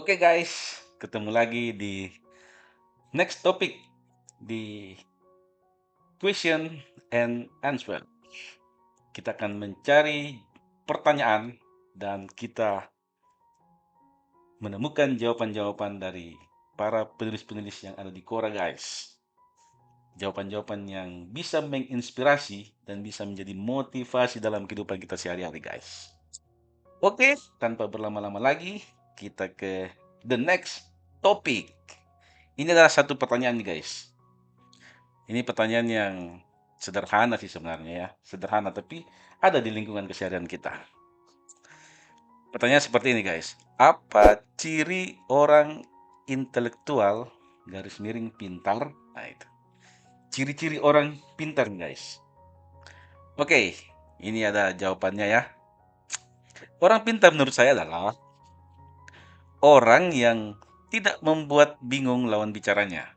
Oke guys, ketemu lagi di next topic di question and answer. Kita akan mencari pertanyaan dan kita menemukan jawaban-jawaban dari para penulis-penulis yang ada di Quora guys. Jawaban-jawaban yang bisa menginspirasi dan bisa menjadi motivasi dalam kehidupan kita sehari-hari guys. Oke, tanpa berlama-lama lagi, kita ke the next topic. Ini adalah satu pertanyaan nih guys. Ini pertanyaan yang sederhana sih sebenarnya ya. Sederhana tapi ada di lingkungan keseharian kita. Pertanyaan seperti ini guys. Apa ciri orang intelektual garis miring pintar? Nah itu. Ciri-ciri orang pintar guys. Oke, ini ada jawabannya ya. Orang pintar menurut saya adalah orang yang tidak membuat bingung lawan bicaranya.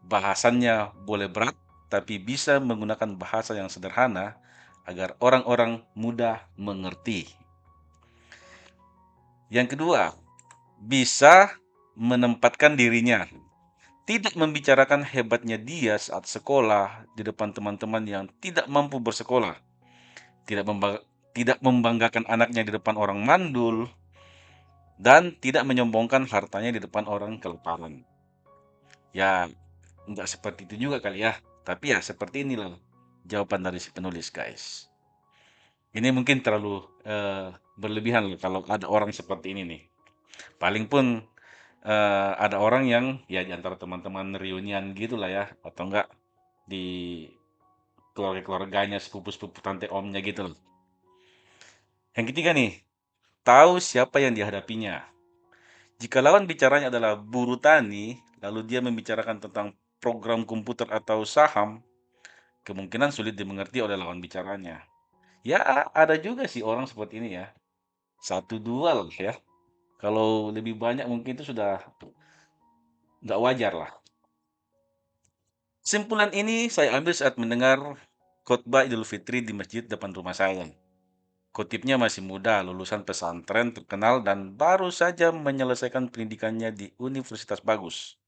Bahasannya boleh berat, tapi bisa menggunakan bahasa yang sederhana agar orang-orang mudah mengerti. Yang kedua, bisa menempatkan dirinya, tidak membicarakan hebatnya dia saat sekolah di depan teman-teman yang tidak mampu bersekolah, tidak tidak membanggakan anaknya di depan orang mandul, dan tidak menyombongkan hartanya di depan orang kelaparan. Ya, nggak seperti itu juga kali ya. Tapi ya seperti inilah jawaban dari si penulis, guys. Ini mungkin terlalu berlebihan loh kalau ada orang seperti ini nih. Paling pun ada orang yang ya di antara teman-teman reunian gitulah ya, atau enggak di keluarga-keluarganya, sepupu-sepupu tante omnya gitu loh. Yang ketiga nih, tahu siapa yang dihadapinya. Jika lawan bicaranya adalah buruh tani, lalu dia membicarakan tentang program komputer atau saham, kemungkinan sulit dimengerti oleh lawan bicaranya. Ya, ada juga sih orang seperti ini ya. Satu dua lah ya. Kalau lebih banyak mungkin itu sudah nggak wajar lah. Simpulan ini saya ambil saat mendengar khotbah Idul Fitri di masjid depan rumah saya. Khotibnya masih muda, lulusan pesantren terkenal dan baru saja menyelesaikan pendidikannya di universitas bagus.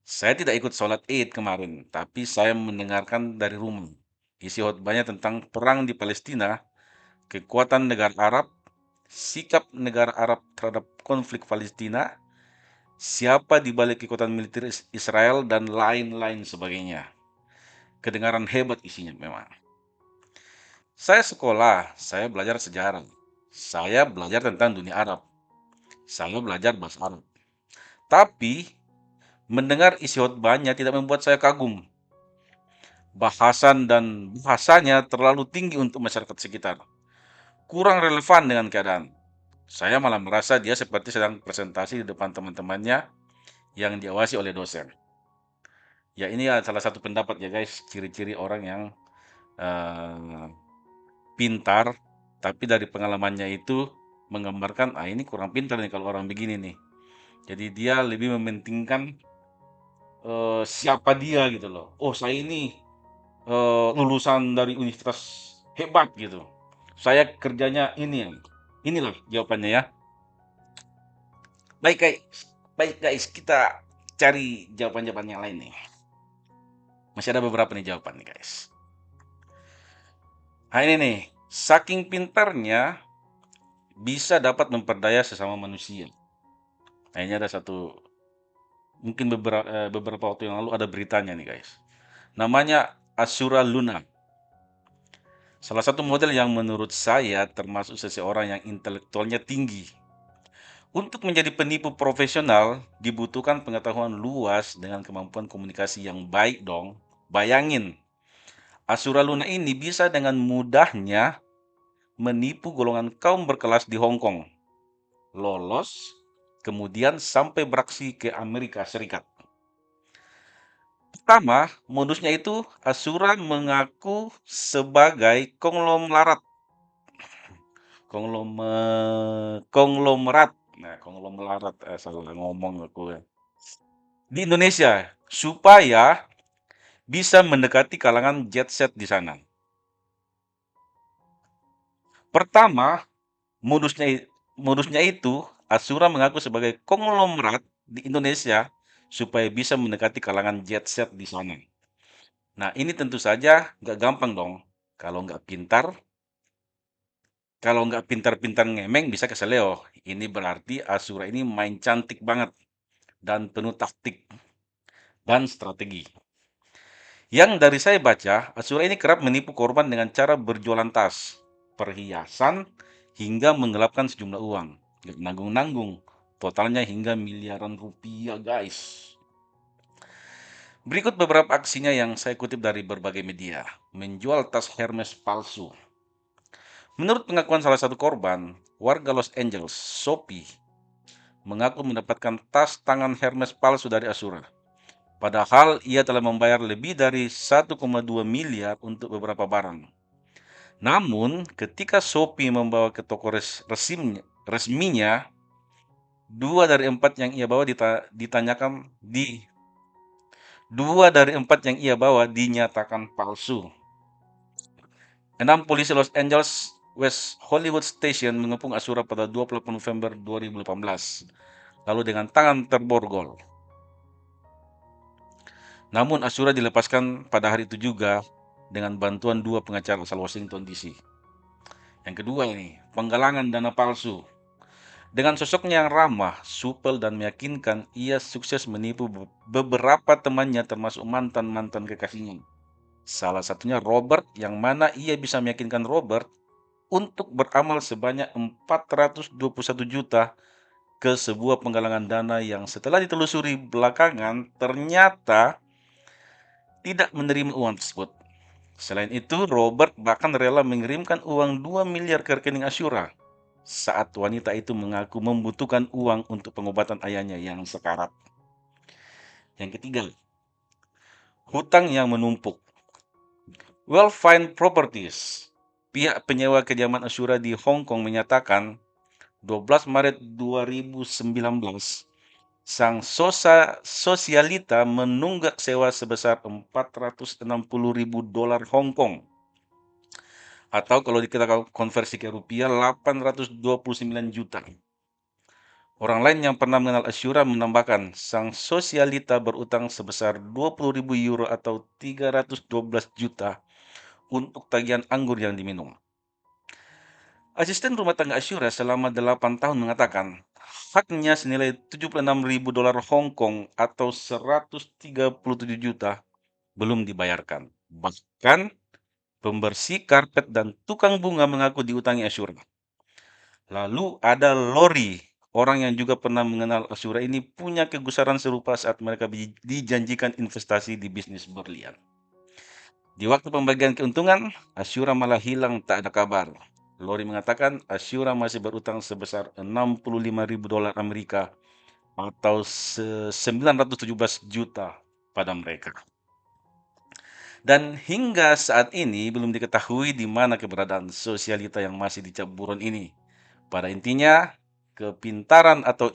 Saya tidak ikut sholat Id kemarin, tapi saya mendengarkan dari rumah. Isi khotbahnya tentang perang di Palestina, kekuatan negara Arab, sikap negara Arab terhadap konflik Palestina, siapa di balik kekuatan militer Israel, dan lain-lain sebagainya. Kedengaran hebat isinya memang. Saya sekolah, saya belajar sejarah. Saya belajar tentang dunia Arab. Saya belajar bahasa Arab. Tapi, mendengar isi khotbahnya tidak membuat saya kagum. Bahasan dan bahasanya terlalu tinggi untuk masyarakat sekitar. Kurang relevan dengan keadaan. Saya malah merasa dia seperti sedang presentasi di depan teman-temannya yang diawasi oleh dosen. Ya ini ya salah satu pendapat ya guys, ciri-ciri orang yang eh, pintar, tapi dari pengalamannya itu menggambarkan, ah ini kurang pintar nih kalau orang begini nih. Jadi dia lebih mementingkan siapa dia gitu loh. Oh saya ini lulusan dari universitas hebat gitu. Saya kerjanya ini. Inilah jawabannya ya. Baik guys, baik guys, kita cari jawaban-jawaban yang lain nih. Masih ada beberapa nih jawaban nih guys. Nah ini nih, saking pintarnya bisa dapat memperdaya sesama manusia. Nah ini ada satu, mungkin beberapa waktu yang lalu ada beritanya nih guys. Namanya Asura Luna. Salah satu model yang menurut saya termasuk seseorang yang intelektualnya tinggi. Untuk menjadi penipu profesional dibutuhkan pengetahuan luas dengan kemampuan komunikasi yang baik dong. Bayangin, Asura Luna ini bisa dengan mudahnya menipu golongan kaum berkelas di Hong Kong. Lolos, kemudian sampai beraksi ke Amerika Serikat. Pertama, modusnya itu Asura mengaku sebagai konglomerat. Konglomerat. Nah, konglomerat, salah ngomong aku ya. Di Indonesia, supaya bisa mendekati kalangan jet set di sana. Pertama, modusnya modusnya itu Asura mengaku sebagai konglomerat di Indonesia supaya bisa mendekati kalangan jet set di sana. Nah, ini tentu saja nggak gampang dong. Kalau nggak pintar, kalau nggak pintar-pintar ngemeng bisa keseleo. Ini berarti Asura ini main cantik banget dan penuh taktik dan strategi. Yang dari saya baca, Asura ini kerap menipu korban dengan cara berjualan tas, perhiasan, hingga menggelapkan sejumlah uang. Nggak nanggung-nanggung, totalnya hingga miliaran rupiah, guys. Berikut beberapa aksinya yang saya kutip dari berbagai media. Menjual tas Hermes palsu. Menurut pengakuan salah satu korban, warga Los Angeles, Sophie, mengaku mendapatkan tas tangan Hermes palsu dari Asura. Padahal ia telah membayar lebih dari 1,2 miliar untuk beberapa barang. Namun, ketika Shopee membawa ke toko resminya, 2 dari 4 yang ia bawa ditanyakan di 2 dari 4 yang ia bawa dinyatakan palsu. 6 polisi Los Angeles West Hollywood Station mengepung Asura pada 28 November 2018, lalu dengan tangan terborgol. Namun Asura dilepaskan pada hari itu juga dengan bantuan 2 pengacara asal Washington DC. Yang kedua ini, penggalangan dana palsu. Dengan sosoknya yang ramah, supel, dan meyakinkan, ia sukses menipu beberapa temannya termasuk mantan-mantan kekasihnya. Salah satunya Robert, yang mana ia bisa meyakinkan Robert untuk beramal sebanyak 421 juta ke sebuah penggalangan dana yang setelah ditelusuri belakangan ternyata tidak menerima uang tersebut. Selain itu, Robert bahkan rela mengirimkan uang 2 miliar ke rekening Asura saat wanita itu mengaku membutuhkan uang untuk pengobatan ayahnya yang sekarat. Yang ketiga, hutang yang menumpuk. Well-Fine Properties, pihak penyewa kediaman Asura di Hong Kong menyatakan 12 Maret 2019, sang sosialita menunggak sewa sebesar 460 ribu dolar Hong Kong, atau kalau kita konversi ke rupiah 829 juta. Orang lain yang pernah mengenal Asura menambahkan, sang sosialita berutang sebesar 20.000 euro atau 312 juta untuk tagihan anggur yang diminum. Asisten rumah tangga Asura selama 8 tahun mengatakan, haknya senilai 76.000 dolar Hong Kong atau 137 juta belum dibayarkan. Bahkan pembersih karpet dan tukang bunga mengaku diutangi Asura. Lalu ada Lori, orang yang juga pernah mengenal Asura ini punya kegusaran serupa saat mereka dijanjikan investasi di bisnis berlian. Di waktu pembagian keuntungan, Asura malah hilang tak ada kabar. Lori mengatakan Asura masih berutang sebesar 65.000 dolar Amerika atau 917 juta pada mereka. Dan hingga saat ini belum diketahui di mana keberadaan sosialita yang masih dicap buron ini. Pada intinya, kepintaran atau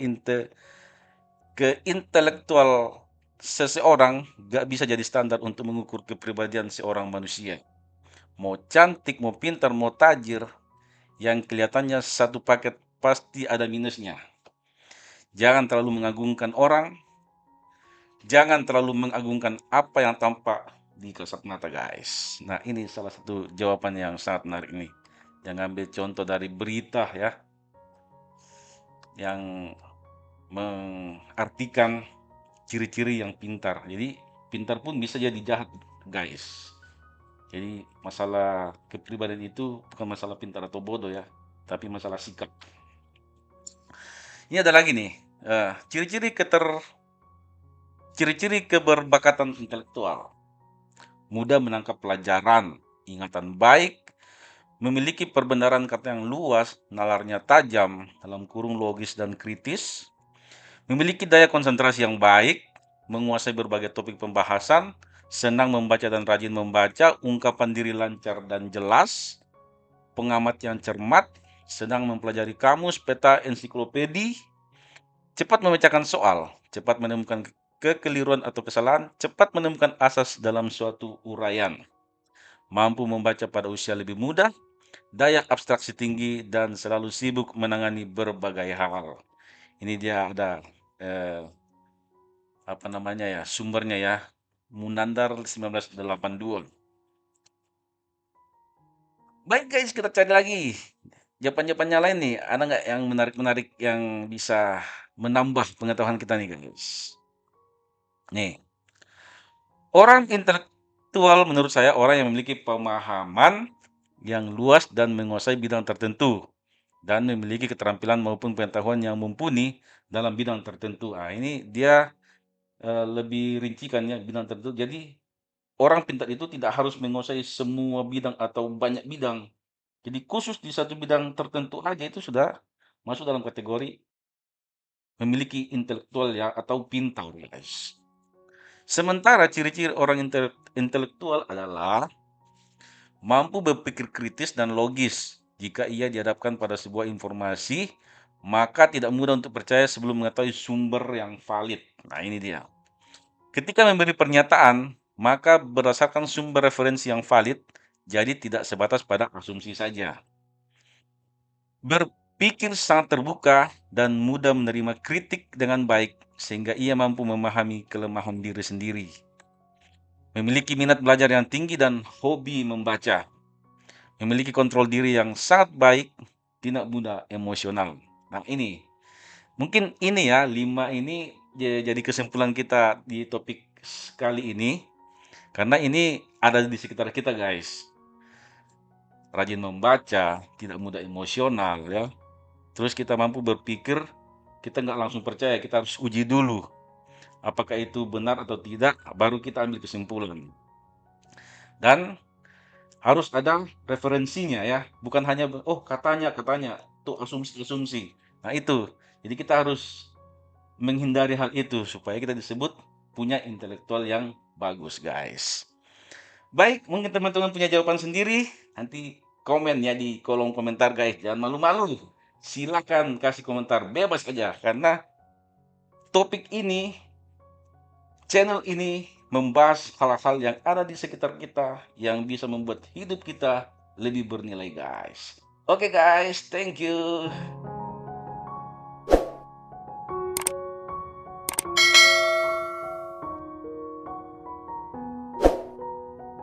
keintelektual seseorang gak bisa jadi standar untuk mengukur kepribadian seorang manusia. Mau cantik, mau pintar, mau tajir, yang kelihatannya satu paket pasti ada minusnya. Jangan terlalu mengagungkan orang, jangan terlalu mengagungkan apa yang tampak di kasat mata, guys. Nah, ini salah satu jawaban yang sangat menarik nih. Jangan ambil contoh dari berita ya, yang mengartikan ciri-ciri yang pintar. Jadi, pintar pun bisa jadi jahat, guys. Jadi, masalah kepribadian itu bukan masalah pintar atau bodoh ya, tapi masalah sikap. Ini ada lagi nih, ciri-ciri keberbakatan intelektual. Mudah menangkap pelajaran, ingatan baik, memiliki perbenaran kata yang luas, nalarnya tajam, dalam kurung logis dan kritis, memiliki daya konsentrasi yang baik, menguasai berbagai topik pembahasan, senang membaca dan rajin membaca, ungkapan diri lancar dan jelas, pengamat yang cermat, senang mempelajari kamus, peta, ensiklopedi, cepat memecahkan soal, cepat menemukan kekeliruan atau kesalahan, cepat menemukan asas dalam suatu uraian, mampu membaca pada usia lebih muda, daya abstraksi tinggi, dan selalu sibuk menangani berbagai hal. Ini dia ada eh, apa namanya ya, sumbernya ya. Munandar 1982. Baik guys, kita cari lagi jawaban-jawabannya lain nih. Ada nggak yang menarik-menarik yang bisa menambah pengetahuan kita nih guys? Nih, orang intelektual menurut saya orang yang memiliki pemahaman yang luas dan menguasai bidang tertentu dan memiliki keterampilan maupun pengetahuan yang mumpuni dalam bidang tertentu. Ah, ini dia lebih rincikan ya bidang tertentu. Jadi orang pintar itu tidak harus menguasai semua bidang atau banyak bidang. Jadi khusus di satu bidang tertentu aja itu sudah masuk dalam kategori memiliki intelektual ya atau pintar guys. Sementara ciri-ciri orang intelektual adalah mampu berpikir kritis dan logis. Jika ia dihadapkan pada sebuah informasi, maka tidak mudah untuk percaya sebelum mengetahui sumber yang valid. Nah, ini dia. Ketika memberi pernyataan, maka berdasarkan sumber referensi yang valid, jadi tidak sebatas pada asumsi saja. Berpikir sangat terbuka dan mudah menerima kritik dengan baik, sehingga ia mampu memahami kelemahan diri sendiri. Memiliki minat belajar yang tinggi dan hobi membaca. Memiliki kontrol diri yang sangat baik, tidak mudah emosional. Nah, ini mungkin ini ya, 5 ini jadi kesimpulan kita di topik kali ini. Karena ini ada di sekitar kita, guys. Rajin membaca, tidak mudah emosional, ya. Terus kita mampu berpikir, kita nggak langsung percaya, kita harus uji dulu. Apakah itu benar atau tidak, baru kita ambil kesimpulan. Dan harus ada referensinya ya, bukan hanya, oh katanya, itu asumsi-asumsi. Nah itu, jadi kita harus menghindari hal itu, supaya kita disebut punya intelektual yang bagus, guys. Baik, mungkin teman-teman punya jawaban sendiri, nanti komen ya di kolom komentar guys. Jangan malu-malu. Silakan kasih komentar bebas aja karena topik ini, channel ini membahas hal-hal yang ada di sekitar kita yang bisa membuat hidup kita lebih bernilai guys. Oke guys, thank you.